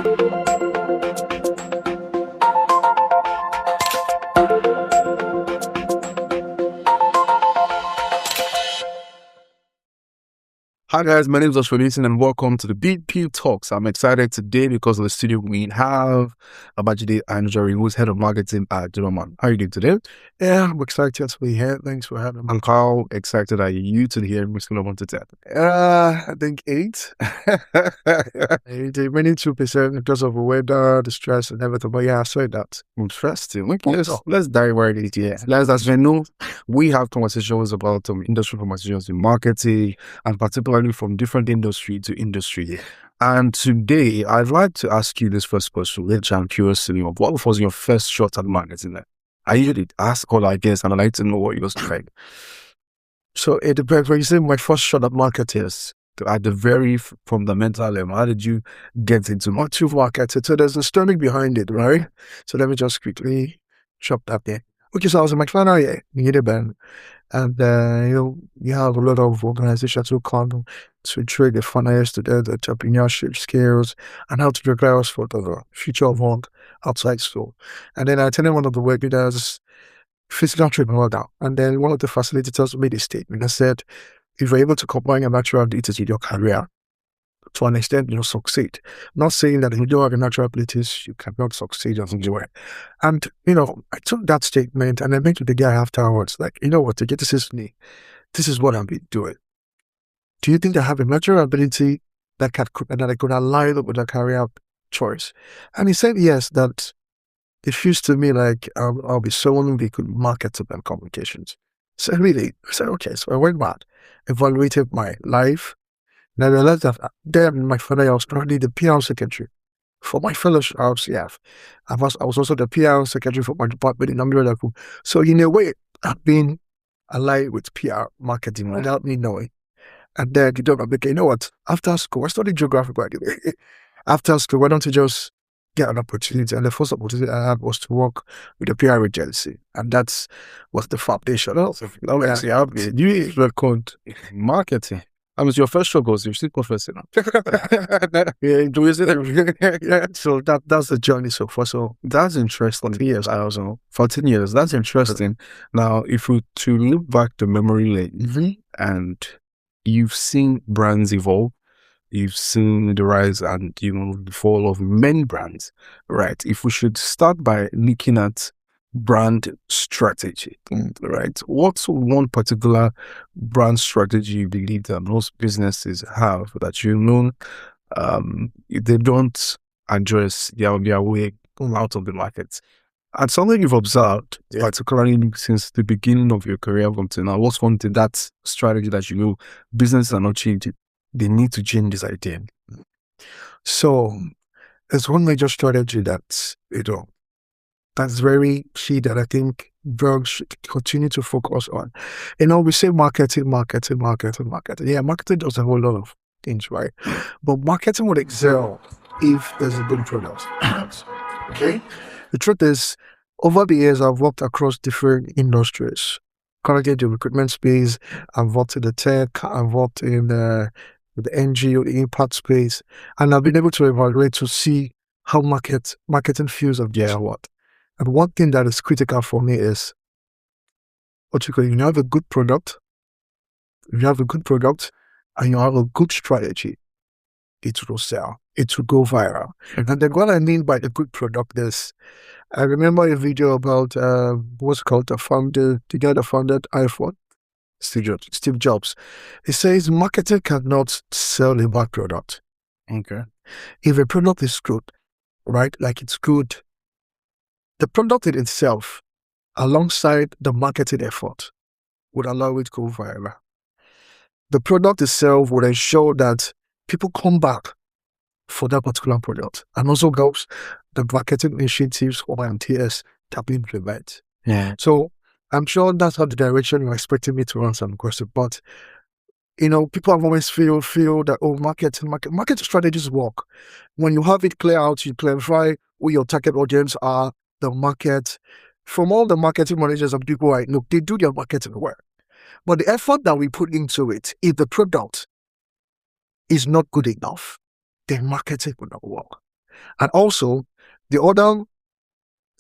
Hi guys, my name is Ochuko Newton and welcome to the BP Talks. I'm excited today because of the studio we have Babajide Anjorin, who's head of marketing at Duroman. How are you doing today? Yeah, I'm excited to be here. Thanks for having me. And how excited are you to hear me scale of 1 to 10? I think 8. 8, maybe 2% because of the weather, the stress and everything. But yeah, I saw that. Interesting. Okay, let's dive right into it. As we know, we have conversations about industry conversations in marketing, and particularly from different industry to industry. And today, I'd like to ask you this first question, which I'm curious to know. What was your first shot at marketing? I usually ask all I guess, and I'd like to know what yours like. So it depends. When you say my first shot at marketing is at the very fundamental level, how did you get into marketing? So there's a story behind it, right? So let me just quickly chop that there. Okay, so I was in my final year in Uniben, and you have a lot of organizations who come to train the final year students, entrepreneurship skills, and how to prepare us for the future of work outside school. And then I attended one of the webinars, physical training, all that. And then one of the facilitators made a statement and said, if you're able to combine your natural abilities in your career, to an extent, you'll succeed. Not saying that if you don't have your natural abilities, you cannot succeed as enjoy. And, I took that statement and I went to the guy afterwards, like, you know what, to get this is me. This is what I've been doing. Do you think I have a natural ability that I could align up with a career choice? And he said, yes, that it feels to me like I'll be someone who could market and communications. So really, I said, okay. So I went back, evaluated my life, and I realized that then my father, I was currently the PR secretary for my fellowship at RCF. I was also the PR secretary for my department in Umbrella. So in a way, I've been aligned with PR marketing without me knowing. And then you know what? After school, I studied geography, by the way. After school, why don't you just get an opportunity? And the first opportunity I had was to work with a PR agency. And that was the foundation. You record marketing. I mean, your first struggle, you're still professing. So that's the journey so far. So that's interesting. 14 years, 14 years. That's interesting. Now, if you to look back to memory lane, and you've seen brands evolve, you've seen the rise and the fall of many brands, right? If we should start by looking at brand strategy, right? What's one particular brand strategy you believe that most businesses have that they don't address their way out of the market? And something you've observed, particularly since the beginning of your career until now, what's one thing, that strategy that businesses are not changing? They need to change this idea. So there's one major strategy that's very key that I think brands should continue to focus on. We say marketing. Yeah, marketing does a whole lot of things, right? But marketing would excel if there's a good product. Okay? The truth is, over the years, I've worked across different industries. Currently in the recruitment space, I've worked in the tech, I've worked in the NGO, the impact space, and I've been able to evaluate to see how marketing feels of what. And one thing that is critical for me is, you have a good product, and you have a good strategy, it will sell. It will go viral. And then what I mean by the good product is, I remember a video about what's called the guy that founded iPhone, Steve Jobs. He says marketing cannot sell a bad product. Okay. If a product is good, right, like it's good, the product in itself, alongside the marketing effort, would allow it to go viral. The product itself would ensure that people come back for that particular product, and also helps the marketing initiatives or MTS that we implement. Yeah. So I'm sure that's not the direction you're expecting me to answer the question, but people have always feel that marketing strategies work. When you have it clear out, you clarify who your target audience are, the market. From all the marketing managers and people I know, they do their marketing well. But the effort that we put into it, if the product is not good enough, then marketing will not work. And also the other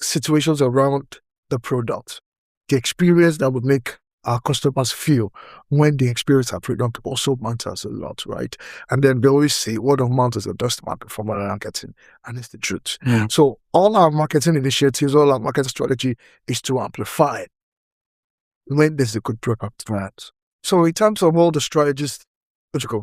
situations around the product, the experience that would make our customers feel when they experience our product also matters a lot, right? And then they always say word of mouth is the best market for marketing, and it's the truth. So all our marketing initiatives, all our marketing strategy is to amplify when there's a good product. Right. So in terms of all the strategies,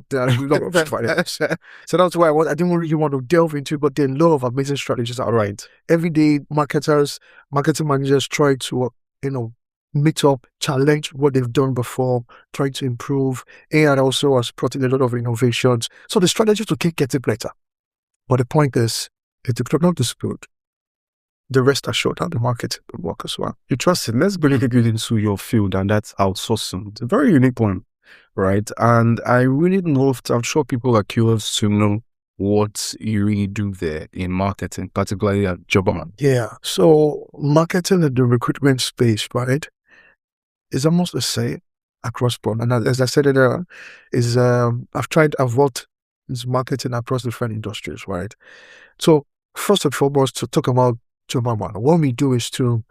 there are a lot of strategies. So that's why I didn't really want to delve into, but there are a lot of amazing strategies out right. Every day, marketers, marketing managers try to, meet up, challenge what they've done before, try to improve. AI also has brought in a lot of innovations. So the strategy to keep getting better. But the point is, if the product is good, the rest assured that the market will work as well. You trust it. Let's bring it into your field, and that's outsourcing. It's a very unique one, right? And I really know, I'm sure people are curious to know what you really do there in marketing, particularly at Jobberman. Yeah. So marketing in the recruitment space, right, is almost the same across board. And as I said earlier, I've worked in marketing across different industries, right? So first and foremost, to talk about Jobberman, what we do is to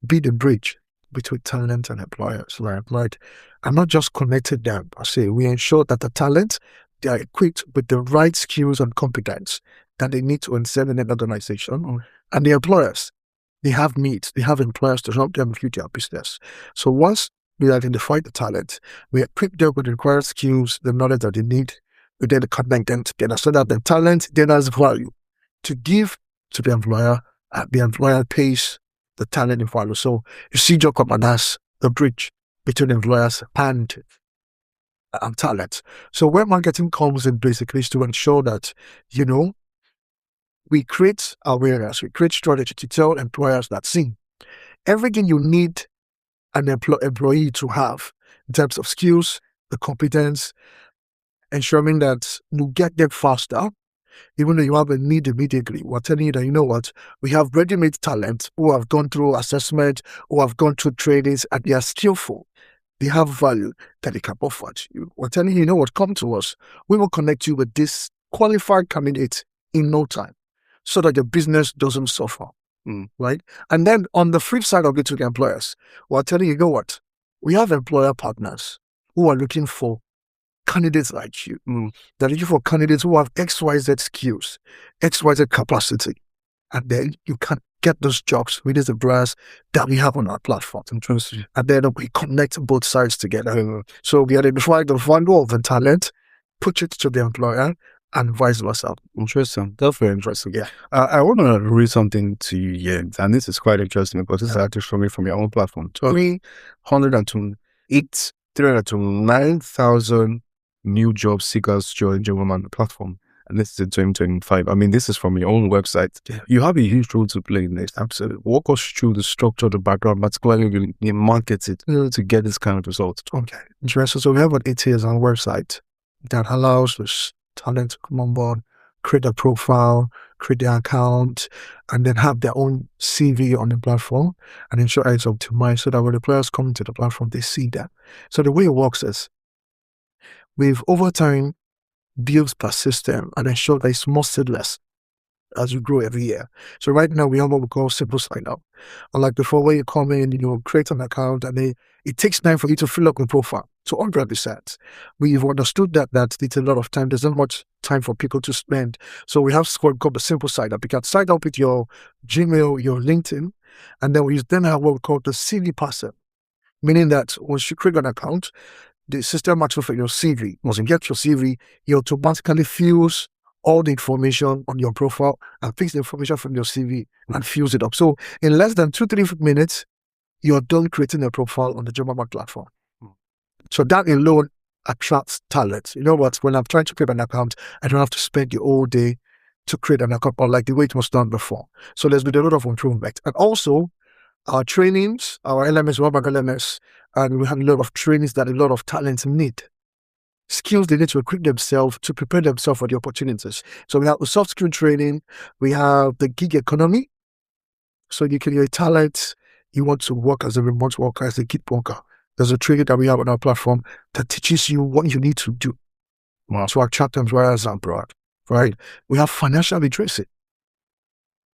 be the bridge between talent and employers, right? And not just connected them. I say we ensure that the talent, they are equipped with the right skills and competence that they need to excel in an organization. And the employers, they have needs, they have employers to help them build their business. So once we identify the talent, we equip them with the required skills, the knowledge that they need, we then connect them together so that the talent then has value to give to the employer, and the employer pays the talent in value. So you see Jobberman as the bridge between employers and talent. So where marketing comes in basically is to ensure that, we create awareness, we create strategy to tell employers that, see, everything you need an employee to have in terms of skills, the competence, ensuring that you get them faster, even though you have a need immediately. We're telling you that, you know what, we have ready-made talent who have gone through assessment, who have gone through trainings, and they are skillful. They have value that they can offer to you. We're telling you, you know what, come to us. We will connect you with this qualified candidate in no time so that your business doesn't suffer, right? And then on the flip side of it to the employers, we're telling you, you know what, we have employer partners who are looking for candidates like you. They're looking for candidates who have XYZ skills, XYZ capacity. And then you can get those jobs with the brands that we have on our platform. And then we connect both sides together. So we identify the value of the talent, put it to the employer, and vice versa. Interesting. That's very interesting. Yeah. I want to read something to you here, and this is quite interesting because this is actually from your own platform. 309,000 new job seekers join Jobberman platform. And this is in 2025. I mean, this is from your own website. Yeah. You have a huge role to play in this. Absolutely. Walk us through the structure, the background, particularly in marketing to get this kind of result. Okay. Interesting. So we have what it is on our website that allows us talent to come on board, create a profile, create their account, and then have their own CV on the platform and ensure it's optimized so that when the players come to the platform, they see that. So the way it works is we've over time built per system and ensure that it's more seamless as we grow every year. So right now we have what we call simple sign up. Unlike before where you come in, create an account and it takes time for you to fill up your profile to 100%. We've understood that it's a lot of time. There's not much time for people to spend. So we have what we call the simple sign up. You can sign up with your Gmail, your LinkedIn, and then we then have what we call the CV parser, meaning that once you create an account, the system actually for your CV. Once you get your CV, it automatically fills all the information on your profile and takes the information from your CV and fills it up. So in less than 2-3 minutes, you're done creating a profile on the Jobberman platform. So that alone attracts talent. You know what? When I'm trying to create an account, I don't have to spend the whole day to create an account like the way it was done before. So there's been a lot of improvement. And also, our trainings, our LMS, LMS, and we have a lot of trainings that a lot of talents need. Skills they need to equip themselves to prepare themselves for the opportunities. So we have the soft skill training, we have the gig economy. So you can, your talent, you want to work as a remote worker, as a gig worker. There's a training that we have on our platform that teaches you what you need to do to attract employers abroad. right? We have financial literacy.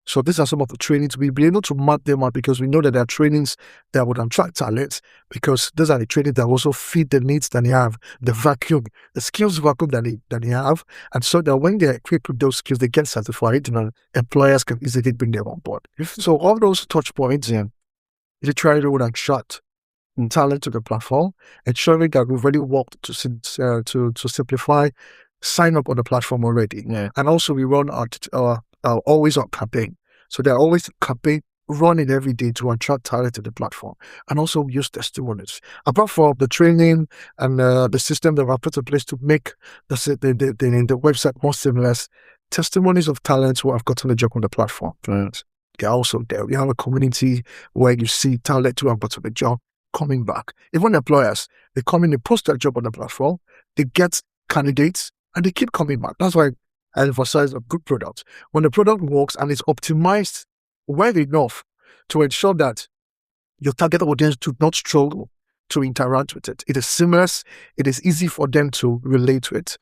So these are some of the trainings. We'll be able to map them out because we know that there are trainings that would attract talents, because those are the trainings that also feed the needs that they have, the vacuum, the skills vacuum that they have. And so that when they're equipped with those skills, they get certified, and employers can easily bring them on board. So all those touch points in literally would attract talent to the platform, ensuring that we've already worked to simplify sign up on the platform already. Yeah. And also we run our always on campaign. So there are always campaign running every day to attract talent to the platform, and also use testimonies. Apart from the training and the system that we have put in place to make the website more seamless, testimonies of talents who have gotten a job on the platform. Right. They're also there. We have a community where you see talent who have gotten a job coming back. Even employers, they come in, they post their job on the platform, they get candidates, and they keep coming back. That's why I emphasize a good product. When the product works and it's optimized well enough to ensure that your target audience do not struggle to interact with it, it is seamless, it is easy for them to relate to it,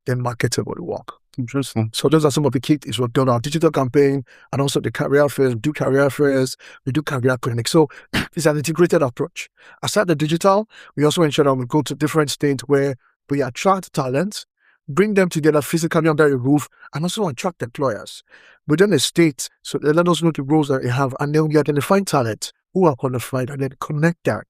then marketing will work. Interesting. So those are some of the key things. We've done our digital campaign and also the career fairs, we do career clinics. So it's an integrated approach. Aside the digital, we also ensure that we go to different states where we attract talent, bring them together physically under a roof, and also attract employers within a state. So they let us know the roles that they have, and then we identify talent who are qualified and then connect that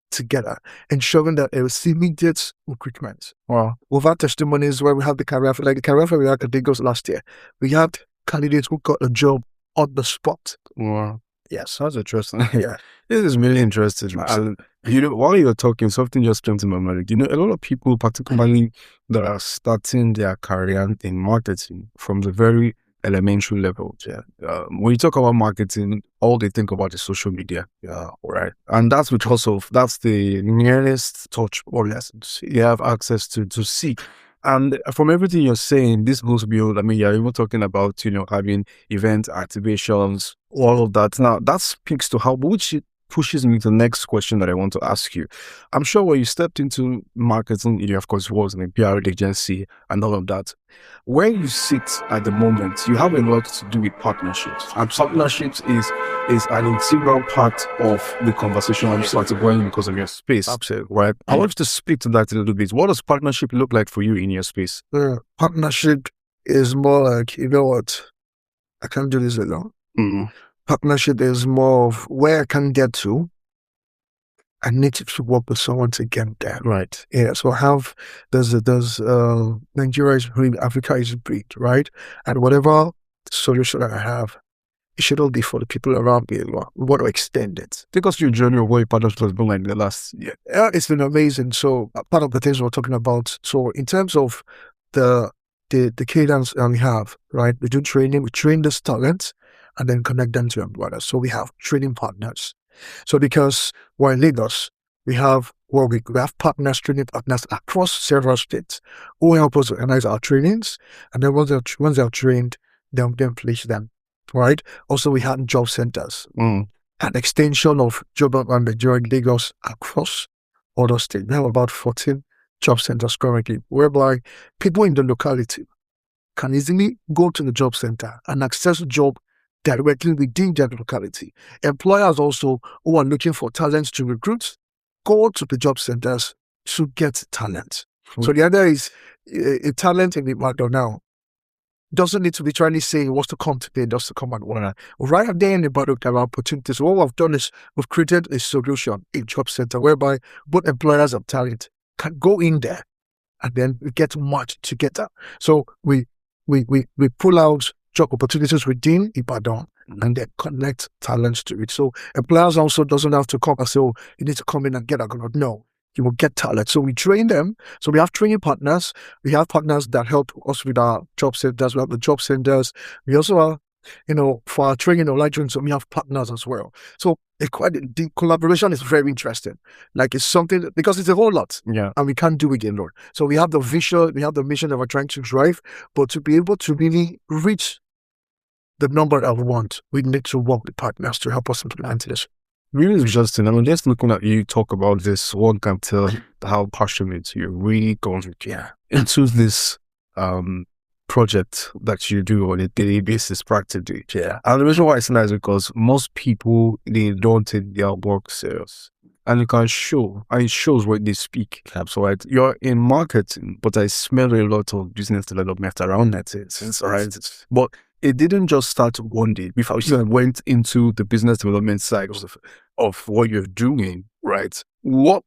together, ensuring that there is immediate recruitment. Wow. We've had testimonies where we have the career fair, like the career fair we had at Lagos last year. We had candidates who got a job on the spot. Wow. Yes. That's interesting. Yeah. This is really interesting. And, while you're talking, something just came to my mind. A lot of people, particularly that are starting their career in marketing from the very elementary level. Yeah. When you talk about marketing, all they think about is social media. Yeah. Right. And that's that's the nearest touch or lessons you have access to see. And from everything you're saying, this goes beyond, you're even talking about, having event activations, all of that. Now, that speaks to which pushes me to the next question that I want to ask you. I'm sure when you stepped into marketing, you of course was in a PR agency and all of that. Where you sit at the moment, you have a lot to do with partnerships. And partnerships is an integral part of the conversation I'm starting going because of your space. Absolutely. Right. I want you to speak to that a little bit. What does partnership look like for you in your space? Partnership is more like, you know what, I can't do this alone. Mm-hmm. Partnership is more of where I can get to. I need to work with someone to get there. Right. Yeah. So Nigeria is big, Africa is big, right? And whatever solution that I have, it should all be for the people around me. We want to extend it. Take us through your journey of what your partnership has been like in the last year. Yeah, it's been amazing. So part of the things we're talking about. So in terms of the cadence that we have, right? We do training, we train this talent, and then connect them to employers. So we have training partners. So because we're in Lagos, we have partners, training partners across several states who help us organize our trainings. And then once they're trained, then place them, right? Also, we have job centers, an extension of job and Nigerian Lagos across other states. We have about 14 job centers currently, whereby people in the locality can easily go to the job center and access a job directly within their locality. Employers also who are looking for talents to recruit go to the job centers to get talent. So the other is a talent in the market now doesn't need to be trying to say he wants to come today, just to come and work. Right there in the product, there are opportunities. What we've done is we've created a solution, a job center, whereby both employers of talent can go in there and then we get much together. So we pull out job opportunities within Ibadan and then connect talents to it. So employers also doesn't have to come and say, oh, you need to come in and get a good. No, you will get talent. So we train them. So we have training partners. We have partners that help us with our job centers. We have the job centers. We also have, for our training or light training, so we have partners as well. So the collaboration is very interesting. Like it's something, because it's a whole lot. Yeah. And we can't do it alone. So we have the vision, we have the mission that we're trying to drive, but to be able to really reach the number that we want, we need to work with partners to help us implement this. Really interesting. Just looking at you talk about this, one can tell how passionate you're really going into this project that you do on a daily basis practically. Yeah. And the reason why I say that is because most people, they don't take their work serious. And you can show, and it shows when they speak. So right, you're in marketing, but I smell a lot of business development around that. Right? But it didn't just start one day. Before you went into the business development side of what you're doing, right? Where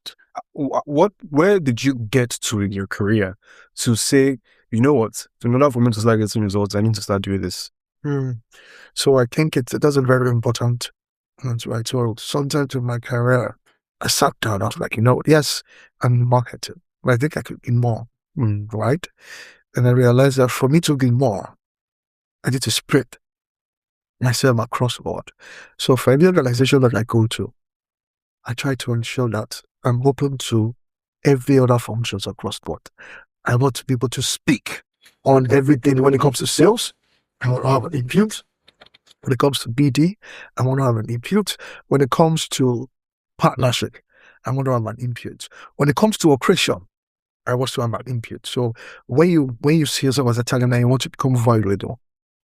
did you get to in your career to say, you know what, in order for me to start getting results, I need to start doing this? So I think that's a very important. That's right. So sometimes in my career, I sat down, I was like, yes, I'm marketing, but I think I could be more, right? And I realized that for me to be more, I need to spread myself across the board. So for every organization that I go to, I try to ensure that I'm open to every other functions across the board. I want to be able to speak on everything when it comes to sales. I want to have an input. When it comes to BD, I want to have an input. When it comes to partnership, I want to have an input. When it comes to operation, I want to have an input. So when you see yourself as a talent and you want to become viral,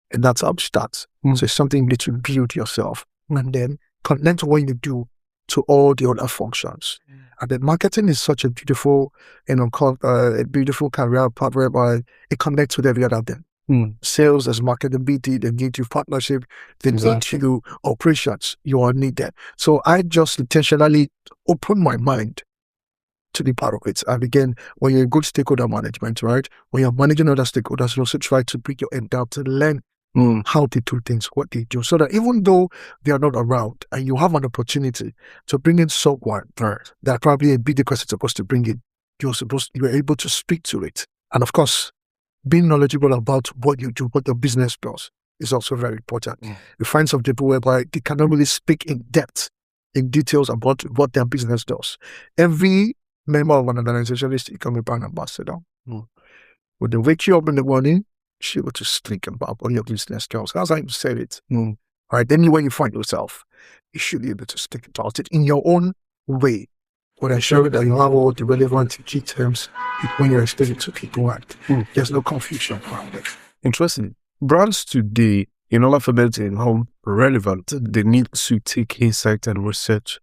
and that's how it starts. So it's something you need to build yourself and then connect what you do to all the other functions. And then marketing is such a beautiful, a beautiful career path whereby it connects with every other thing. Sales as marketing, BD, they need you partnership, they need you operations, you are needed. So I just intentionally open my mind to be part of it. And again, when you're in good stakeholder management, right? When you're managing other stakeholders, you also try to bring your end down to learn how they do things, what they do, so that even though they are not around and you have an opportunity to bring in someone that probably a BD person is supposed to bring in, you're able to speak to it. And of course, being knowledgeable about what you do, what the business does, is also very important. You find some people whereby they cannot really speak in depth, in details about what their business does. Every member of an organization is to become a brand ambassador. When they wake you up in the morning, she will just think about all your business skills. That's how you say it. All right, anywhere you find yourself, you should be able to speak about it in your own way. But ensure that you have all the relevant key terms when you're explaining to people, and there's no confusion around it. Interesting. Brands today, in order for them to become relevant, they need to take insight and research.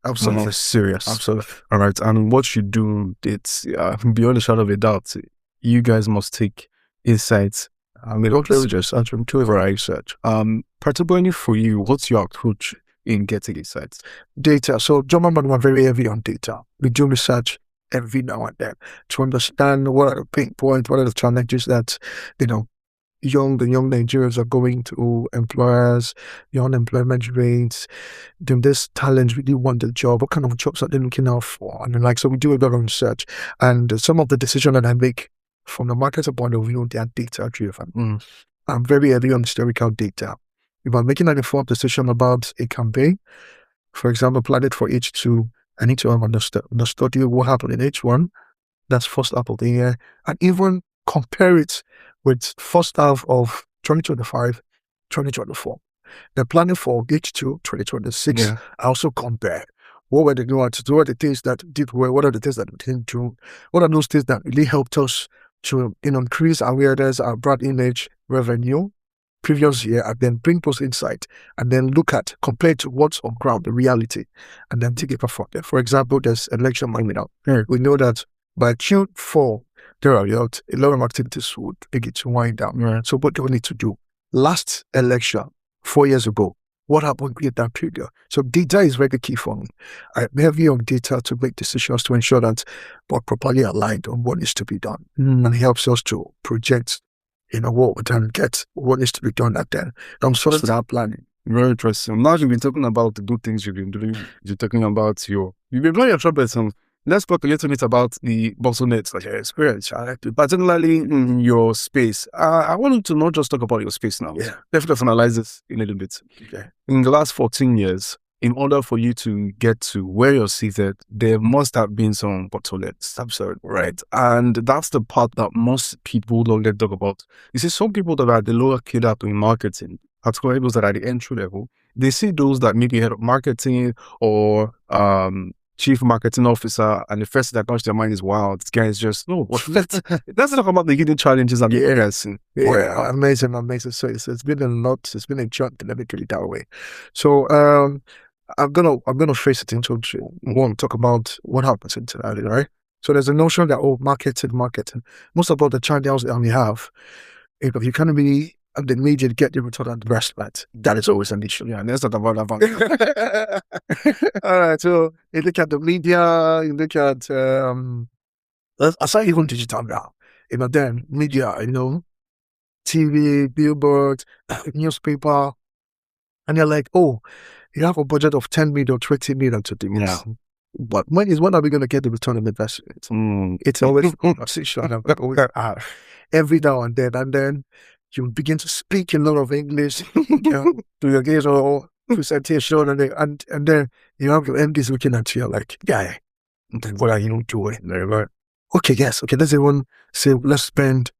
Absolutely serious. Absolutely. All right. And what you do, it's beyond a shadow of a doubt. You guys must take insights. I mean, don't just answer them to research. Particularly for you, what's your approach in getting insights? Data. So John and I are very heavy on data. We do research every now and then to understand what are the pain points, what are the challenges that, the young Nigerians are going to, employers, the unemployment rates, this talent really want the job, what kind of jobs are they looking out for? And so we do a lot of research. And some of the decisions that I make from the marketer point of view, they are data driven. I'm very heavy on historical data. If I'm making an informed decision about a campaign, for example, plan it for H2, I need to have understood what happened in H1, that's first half of the year, and even compare it with first half of 2025, 2024. The planning for H2, 2026, I also compare. What were the nuances? What are the things that did well? What are the things that didn't do? What are those things that really helped us to increase awareness, our brand image, revenue, previous year, and then bring those insight, and then look at, compare to what's on ground, the reality, and then take it from there. For example, there's election coming out. We know that by Q4, there are a lot of activities would begin to wind down. So what do we need to do? Last election, 4 years ago, what happened in that period? So data is very key for me. I'm heavy on data to make decisions to ensure that we're properly aligned on what needs to be done. And it helps us to project, what we can get, what needs to be done at then. I'm sort of that planning. Very interesting. Now you've been talking about the good things you've been doing. You're talking about you've been playing your trumpet. Let's talk a little bit about the bottlenecks that you experience, particularly in your space. I wanted to not just talk about your space now. Definitely analyze this a little bit. In the last 14 years, in order for you to get to where you're seated, there must have been some bottlenecks. Absurd, right? And that's the part that most people don't get talk about. You see, some people that are the lower cadre in marketing, particularly those that are at the entry level, they see those that maybe head of marketing or chief marketing officer, and the first thing that comes to your mind is, wow, this guy is just, let's talk about the hidden challenges and the areas. Yeah, amazing. So it's been a lot. It's been a journey, let me put it that way. So I'm gonna face it into one, talk about what happens internally, right? So there's a notion that marketing. Most about the channels that we have, if you can't be at the media to get the return on the investment, that is always an issue. Yeah, let's talk about that. All right, so you look at the media, you look at aside even digital now, then media, TV, billboard, newspaper, and you're like, oh, you have a budget of 10 million, 20 million to do this. Yeah. But when are we going to get the return on investment? It's always a conversation every now and then you begin to speak a lot of English to your guys or presentation, and then you have your MDs looking at you like, yeah, then what are you doing? Like, okay, yes, okay, let's say let's spend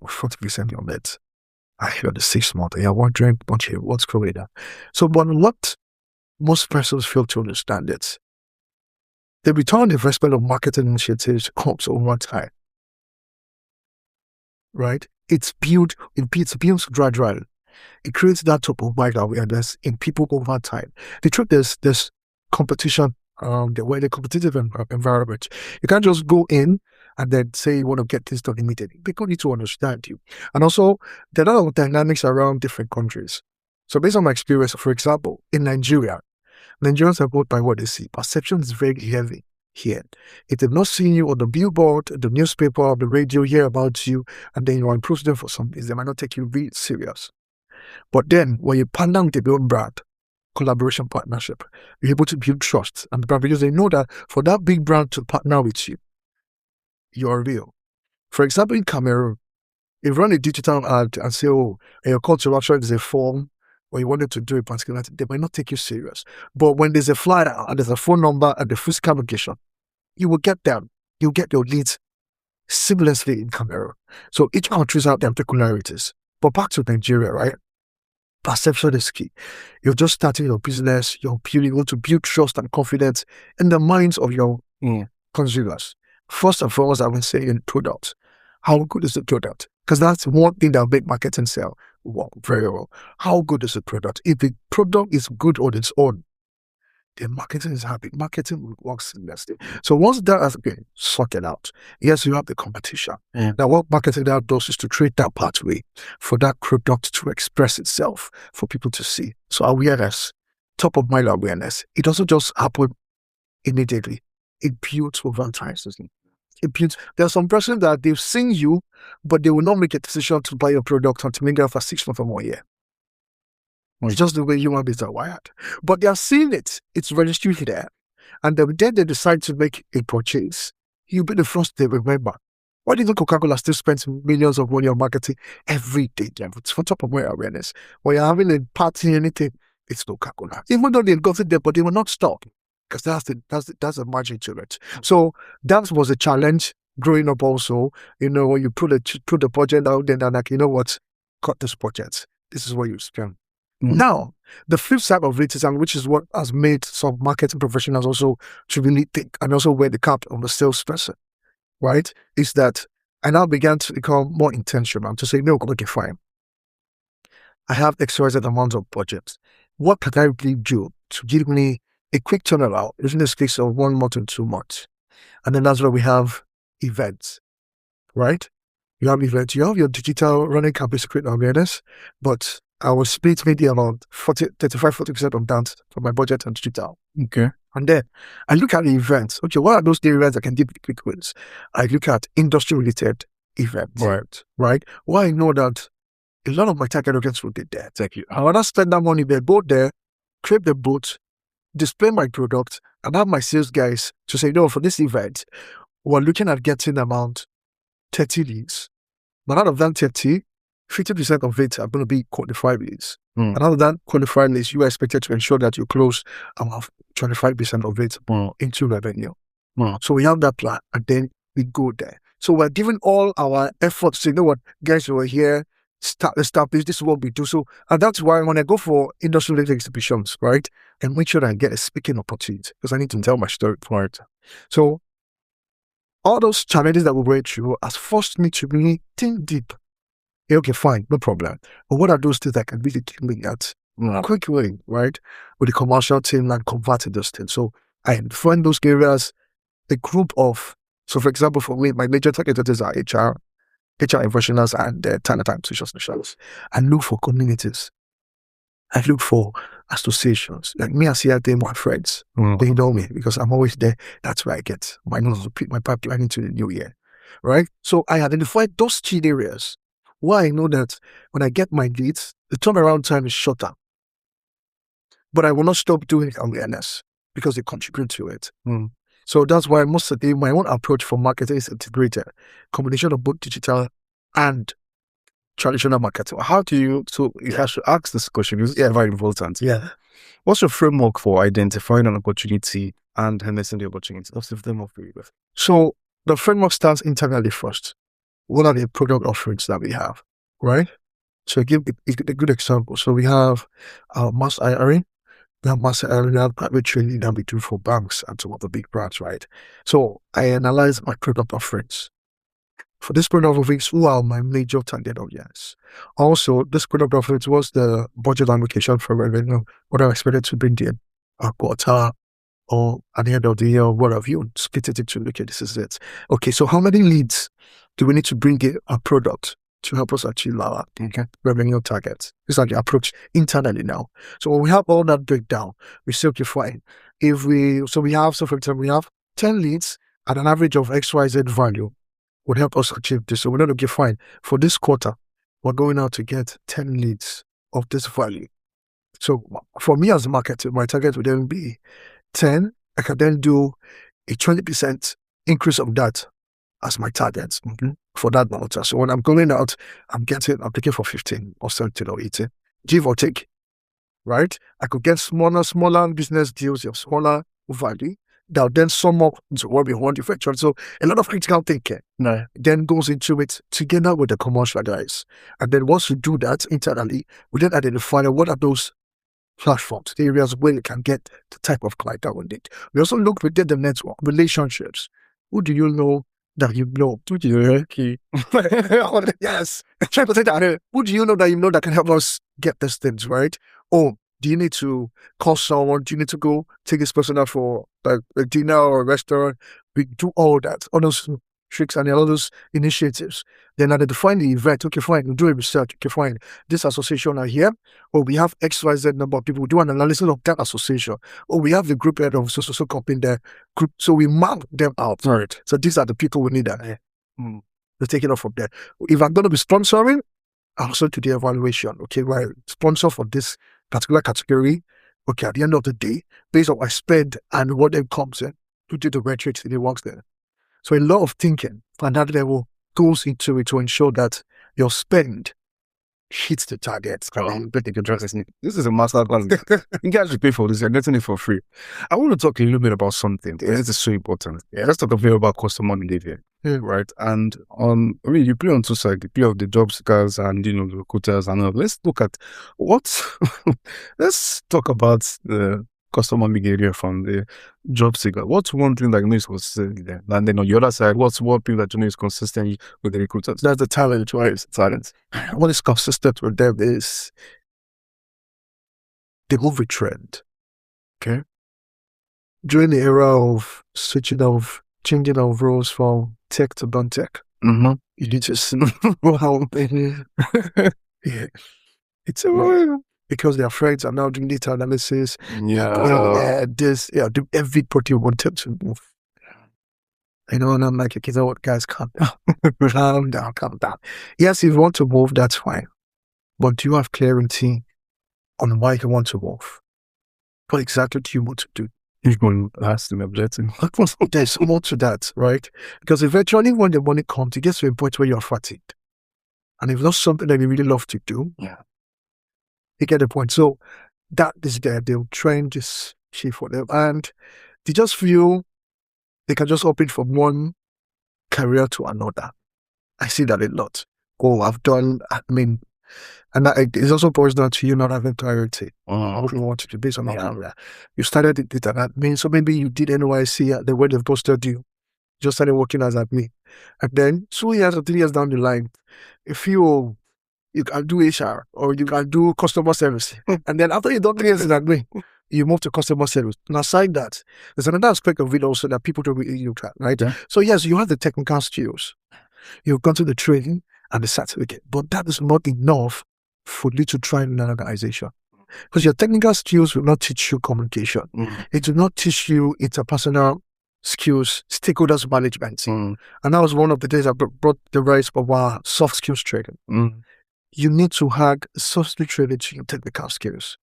40% on it. I hear the 6 months. Yeah, wondering what's going on. So, but what most persons fail to understand is the return on investment of marketing initiatives comes over time. Right? It's built gradually. It creates that type of mind awareness in people over time. The truth is, there's competition, the competitive environment. You can't just go in and then say you want to get this done immediately. People need to understand you. And also, there are a lot of dynamics around different countries. So based on my experience, for example, in Nigeria, Nigerians are voted by what they see. Perception is very heavy here. If they've not seen you on the billboard, the newspaper, the radio, hear about you, and then you are improving them for something, they might not take you really serious. But then, when you partner with your own brand, collaboration partnership, you're able to build trust. And the brand, because they know that for that big brand to partner with you, you're real. For example, in Cameroon, if you run a digital ad and say, oh, your call to action is a form, or you wanted to do a particular thing, they might not take you serious. But when there's a flyer and there's a phone number and the physical location, you will get them. You'll get your leads seamlessly in Cameroon. So each country has their peculiarities. But back to Nigeria, right? Perception is key. You're just starting your business, you want to build trust and confidence in the minds of your consumers. First and foremost, I would say in product. How good is the product? Because that's one thing that will make marketing sell very well. How good is the product? If the product is good on its own, then marketing is happy. Marketing will work seamlessly. So once that has been sorted out, yes, you have the competition. Now, what marketing now does is to create that pathway for that product to express itself, for people to see. So awareness, top of mind awareness, it doesn't just happen immediately. It builds over time. There are some persons that they've seen you, but they will not make a decision to buy your product until maybe after 6 months or more year. It's just the way human beings are wired. But they are seeing it. It's registered there. And then they decide to make a purchase. You'll be the first they remember. Why do you think Coca-Cola still spends millions of money on marketing every day? It's for top of my awareness. When you're having a party, anything, it's Coca-Cola. Even though they've got it there, but they will not stop. Because that's a margin to it. So that was a challenge growing up also. When you put the budget out there, and like, you know what, cut this budget. This is what you spend. Now, the flip side of it is, and which is what has made some marketing professionals also to really think and also wear the cap on the salesperson, right? Is that I now began to become more intentional to say, no, okay, fine. I have XYZ amount of budget. What can I really do to give me a quick turnaround, in this case of 1 month and 2 months? And then that's where we have events, right? You have events, you have your digital running campus create awareness, but I will split maybe about 35-40% of that for my budget and digital. Okay. And then I look at the events. Okay, what are those events I can give quick wins? I look at industry-related events. Right? Well, I know that a lot of my target audience will be there. Thank you. I want to spend that money, they go there, create the booth, display my product, and have my sales guys to say, no, for this event, we're looking at getting about 30 leads. But out of that 30, 50% of it are going to be qualified leads. And out of that qualified leads, you are expected to ensure that you close about 25% of it into revenue. So we have that plan, and then we go there. So we're giving all our efforts to, you know what, guys, we're here, establish this is what we do. So, and that's why when I go for industry-related exhibitions, right, and make sure that I get a speaking opportunity because I need to tell my story for it. So, all those challenges that we went through has forced me to really think deep. Okay, fine, no problem. But what are those things that can really give me that quickly, right? With the commercial team and converting those things. So I find those areas, a group of, so for example, for me, my major targets are HR professionals and talent acquisition specialists. I look for communities. I look for associations. Like me, I see out there my friends. They know me because I'm always there. That's where I get my nose to pick my pipeline into the new year. Right? So I identified those key areas where I know that when I get my leads, the turnaround time is shorter. But I will not stop doing awareness because they contribute to it. So that's why most of the time my own approach for marketing is integrated. Combination of both digital and traditional marketing. How do you, so you have to ask this question, it's very important. Yeah. What's your framework for identifying an opportunity and harnessing the opportunity? What's the framework for you? So the framework starts internally first. What are the product offerings that we have, right? So give a good example. So we have mass hiring, we have mass hiring, we have private training that we do for banks and some of the big brands, right? So I analyze my product offerings. For this product offerings, who are my major target audience? Also, this product offerings was the budget allocation for revenue, what I expected to bring in a quarter or at the end of the year, or what have you, split it into, okay, this is it. Okay, so how many leads do we need to bring in a product to help us achieve our revenue targets? This is the approach internally now. So when we have all that breakdown, we say, okay, fine. So for example, we have 10 leads at an average of XYZ value would help us achieve this. So we're not, okay, fine. For this quarter, we're going out to get 10 leads of this value. So for me as a marketer, my target would then be 10. I can then do a 20% increase of that as my target for that quarter. So when I'm going out, I'm taking for 15 or 17 or 18, give or take, right? I could get smaller business deals of smaller value that will then sum up into what we want effectually. So a lot of critical thinking then goes into it together with the commercial guys. And then once we do that internally, we then identify what are those platforms, the areas where you can get the type of client that we need. We also look within the network, relationships. Who do you know that you know? Who do you know? Yes. Try to say that. Who do you know that can help us get these things, right? Oh, do you need to call someone? Do you need to go take this person out for like a dinner or a restaurant? We do all that, all those tricks and all those initiatives. Then identify the event. Okay, fine. We do a research. Okay, fine. This association are here. Or we have XYZ number of people. We do an analysis of that association. Or we have the group head of so company in the group. So we map them out. Right. So these are the people we need. They're taking off from there. If I'm going to be sponsoring, I'll also do the evaluation. Okay, right. Sponsor for this particular category. Okay, at the end of the day, based on my spend and what then comes in, to do the metrics that it works there. So a lot of thinking at that level goes into it to ensure that your spend hits the targets. This is a master class. You guys should pay for this. You're getting it for free. I want to talk a little bit about something. This is so important. Let's talk a bit about customer behavior. Right. And you play on two sides, you play of the job seekers and the recruiters and all. Let's look at let's talk about the customer behavior from the job seeker. What's one thing that is consistent there? And then on the other side, what's one thing that is consistent with the recruiters? That's the talent, right? It's talent. What is consistent with them is they move with trend. Okay. During the era of changing of roles from tech to non-tech, you need to know how it's because their friends are now doing data analysis. Everybody wanted to move. And I'm like, okay, so what, guys, calm down. calm down. Yes, if you want to move, that's fine. But do you have clarity on why you want to move? What exactly do you want to do? You're going to ask them objecting. There's more to that, right? Because eventually when the money comes, it gets to a point where you're fatigued. And if not something that you really love to do, you get the point. So that is there. They'll train this shift for them. And they just feel they can just open from one career to another. I see that a lot. Oh, I've done admin And that it also boils down to you not having clarity. Mm. What you want to do based on that. You started it at admin, so maybe you did NYC at the way they've posted you. Just started working as admin. And then 2 years or 3 years down the line, if you can do HR or you can do customer service. And then after you've done 3 years in admin, you move to customer service. And aside that, there's another aspect of it also that people don't really look at, right? Yeah. So yes, you have the technical skills. You've gone to the training and the certificate, but that is not enough for you to try in an organization. Because your technical skills will not teach you communication. It will not teach you interpersonal skills, stakeholders management. And that was one of the days I brought the rise of our soft skills training. You need to have soft skills training to your technical skills.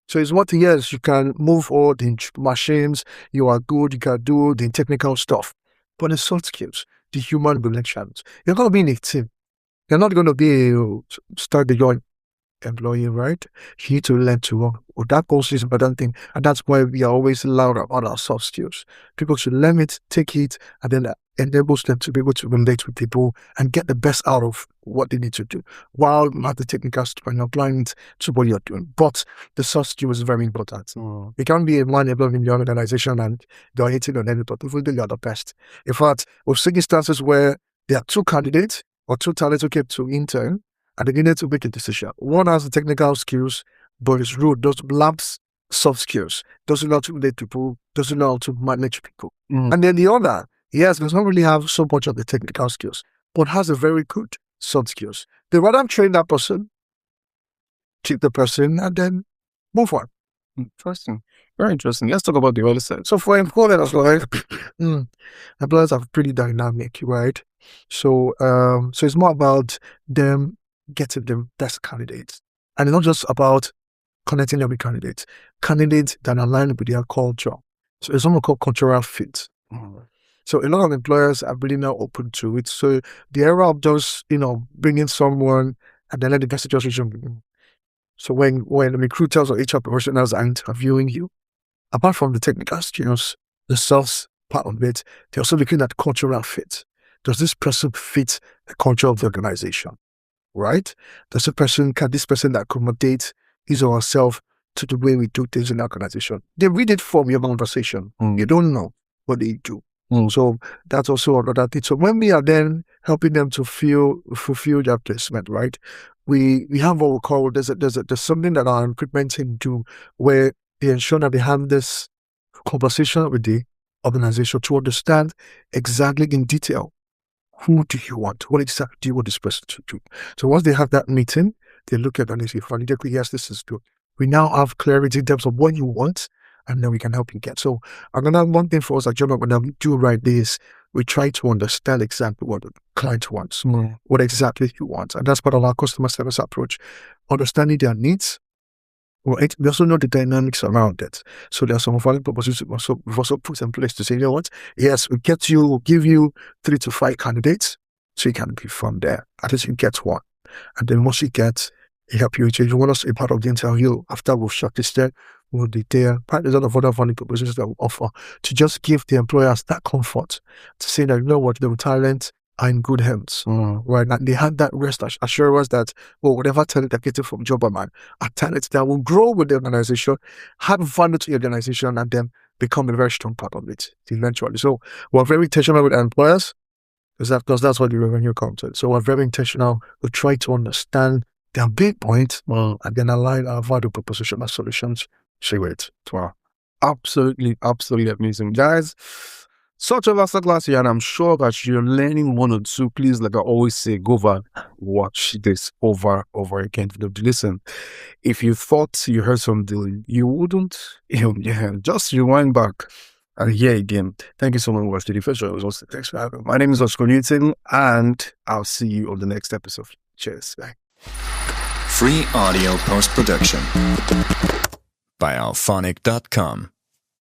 So it's what, yes, you can move all the machines, you are good, you can do the technical stuff. But the soft skills, the human relations, you're going to be in a team. You're not going to be start the joint employee, right? You need to learn to work. Well, that also is an important thing. And that's why we are always loud about our soft skills. People should learn it, take it, and then enables them to be able to relate with people and get the best out of what they need to do while not the technical stuff and applying it to what you're doing. But the soft skill is very important. You can't be a man involved in your organization and they're hitting on everybody. Even you're the best. In fact, we've seen instances where there are two candidates or two talents who came to intern and they needed to make a decision. One has the technical skills, but is rude, lacks soft skills, doesn't know how to relate to people, doesn't know how to manage people. And then the other, yes, does not really have so much of the technical skills, but has a very good soft skills. They rather train that person, keep the person, and then move on. Interesting. Very interesting. Let's talk about the other side. So for employers, right? Employers are pretty dynamic, right? So it's more about them getting the best candidates. And it's not just about connecting them with candidates that align with their culture. So it's something called cultural fit. So a lot of employers are really now open to it. So the era of just, bringing someone and then let the person just resume. So when the recruiters or HR professionals are interviewing you, apart from the technical skills, the soft part of it, they're also looking at cultural fit. Does this person fit the culture of the organization? Right? Can this person accommodate his or herself to the way we do things in the organization? They read it from your conversation. You don't know what they do. So that's also another thing. So when we are then helping them to fulfill their placement, right? We have what we call, there's something that our recruitment team do where they ensure that they have this conversation with the organization to understand exactly in detail who do you want? What exactly do you want this person to do? So once they have that meeting, they look at it and they say, yes, this is good. We now have clarity in terms of what you want, and then we can help you get. So another one thing for us at German, when we do right this, we try to understand exactly what the client wants, what exactly he wants. And that's part of our customer service approach, understanding their needs. Right? We also know the dynamics around it. So there are some value propositions we've also put in place to say, you know what? Yes, we'll give you 3 to 5 candidates, so you can be from there. At least you get one. And then once you get, you help you change. You want us to be part of the interview after we've shortlisted, we'll detail. There's a lot of other value propositions that we offer to just give the employers that comfort to say that, you know what, the talent are in good hands, right? And they had that rest assurance that, whatever talent they're getting from Jobberman are talents that will grow with the organization, have value to the organization, and then become a very strong part of it eventually. So we're very intentional with employers because that's what the revenue comes in. So we're very intentional. We try to understand their big point and then align our value proposition and solutions to it. Wow. Absolutely amazing. Guys, such a masterclass here, and I'm sure that you're learning one or two. Please, like I always say, go over, watch this over again. Listen, if you thought you heard something, you wouldn't, just rewind back and hear again. Thank you so much for watching the first show. Thanks for having me. My name is Ochuko Newton, and I'll see you on the next episode. Cheers. Bye. Free audio post-production by alphonic.com.